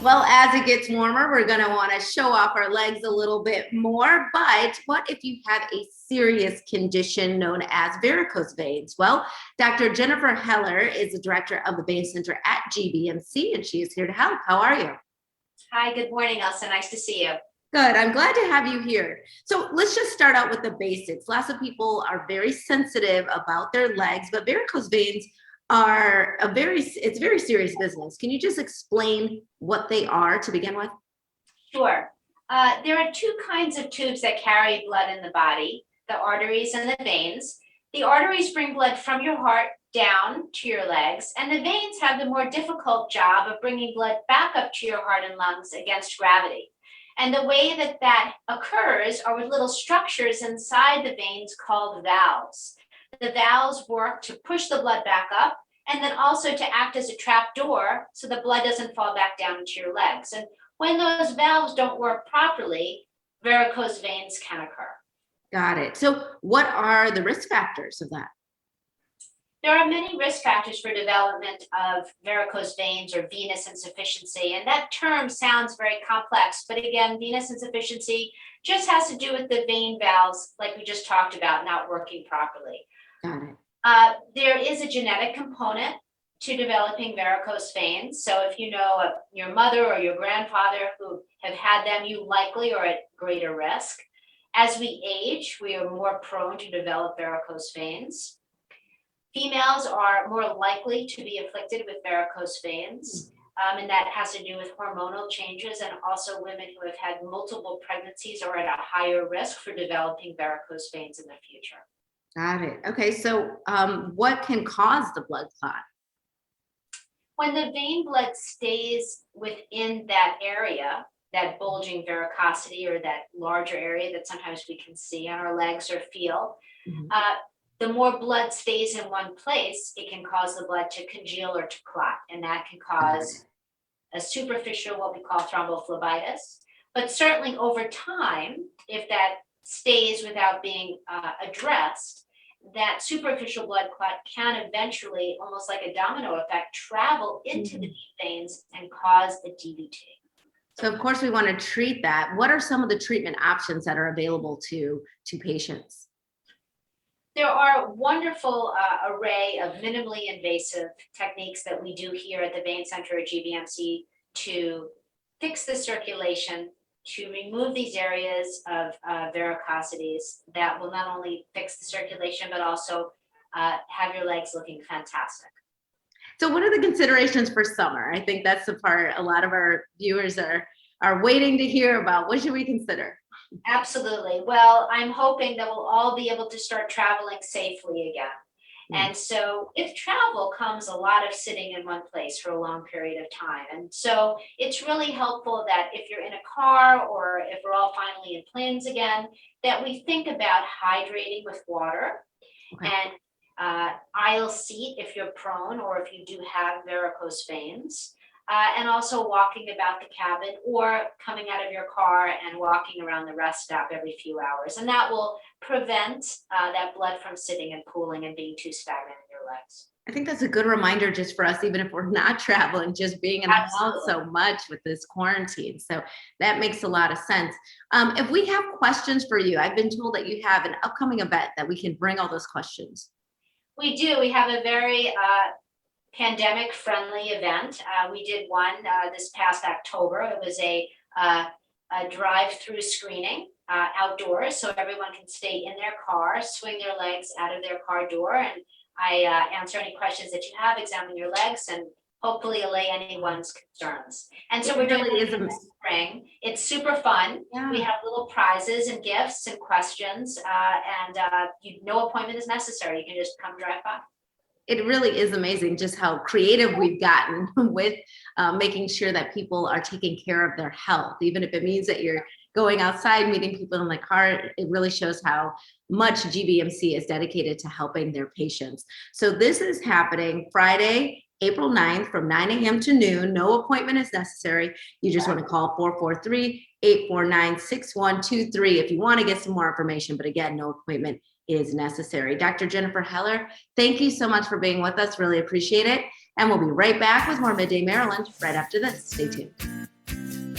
Well, as it gets warmer, we're going to want to show off our legs a little bit more. But what if you have a serious condition known as varicose veins? Well, Dr. Jennifer Heller is the director of the Vein Center at GBMC, and she is here to help. How are you? Hi, good morning, Elsa. Nice to see you. Good. I'm glad to have you here. So let's just start out with the basics. Lots of people are very sensitive about their legs, but varicose veins are it's very serious business. Can you just explain what they are to begin with? Sure. There are two kinds of tubes that carry blood in the body, the arteries and the veins. The arteries bring blood from your heart down to your legs, and the veins have the more difficult job of bringing blood back up to your heart and lungs against gravity. And the way that that occurs are with little structures inside the veins called valves. The valves work to push the blood back up and then also to act as a trap door so the blood doesn't fall back down into your legs. And when those valves don't work properly, varicose veins can occur. Got it. So what are the risk factors of that? There are many risk factors for development of varicose veins or venous insufficiency, and that term sounds very complex, but again, venous insufficiency just has to do with the vein valves, like we just talked about, not working properly. Got it. There is a genetic component to developing varicose veins. So if you know of your mother or your grandfather who have had them, you likely are at greater risk. As we age, we are more prone to develop varicose veins. Females are more likely to be afflicted with varicose veins, and that has to do with hormonal changes, and also women who have had multiple pregnancies are at a higher risk for developing varicose veins in the future. Got it. Okay, so what can cause the blood clot? When the vein blood stays within that area, that bulging varicosity or that larger area that sometimes we can see on our legs or feel, the more blood stays in one place, it can cause the blood to congeal or to clot, and that can cause a superficial, what we call thrombophlebitis. But certainly over time, if that stays without being addressed, that superficial blood clot can eventually, almost like a domino effect, travel into the deep veins and cause a DVT. So of course we want to treat that. What are some of the treatment options that are available to patients? There are a wonderful array of minimally invasive techniques that we do here at the Vein Center at GBMC to fix the circulation, to remove these areas of varicosities that will not only fix the circulation, but also have your legs looking fantastic. So what are the considerations for summer? I think that's the part a lot of our viewers are waiting to hear about. What should we consider? Absolutely. Well, I'm hoping that we'll all be able to start traveling safely again. And so with travel comes a lot of sitting in one place for a long period of time. And so it's really helpful that if you're in a car or if we're all finally in planes again, that we think about hydrating with water and aisle seat if you're prone or if you do have varicose veins. And also walking about the cabin or coming out of your car and walking around the rest stop every few hours. And that will prevent that blood from sitting and pooling and being too stagnant in your legs. I think that's a good reminder just for us, even if we're not traveling, just being in the house so much with this quarantine. So that makes a lot of sense. If we have questions for you, I've been told that you have an upcoming event that we can bring all those questions. We do. We have a very pandemic friendly event. We did one this past October. It was a drive-through screening outdoors, so everyone can stay in their car, swing their legs out of their car door, and I answer any questions that you have, examine your legs, and hopefully allay anyone's concerns. And so we're doing it in the spring. It's super fun. Yeah. We have little prizes and gifts and questions, and no appointment is necessary. You can just come drive by. It really is amazing just how creative we've gotten with making sure that people are taking care of their health, even if it means that you're going outside, meeting people in the car. It really shows how much GBMC is dedicated to helping their patients. So this is happening Friday, April 9th from 9 a.m. to noon. No appointment is necessary. You just want to call 443-849-6123 if you want to get some more information. But again, no appointment is necessary. Dr. Jennifer Heller, thank you so much for being with us. Really appreciate it. And we'll be right back with more Midday Maryland right after this. Stay tuned.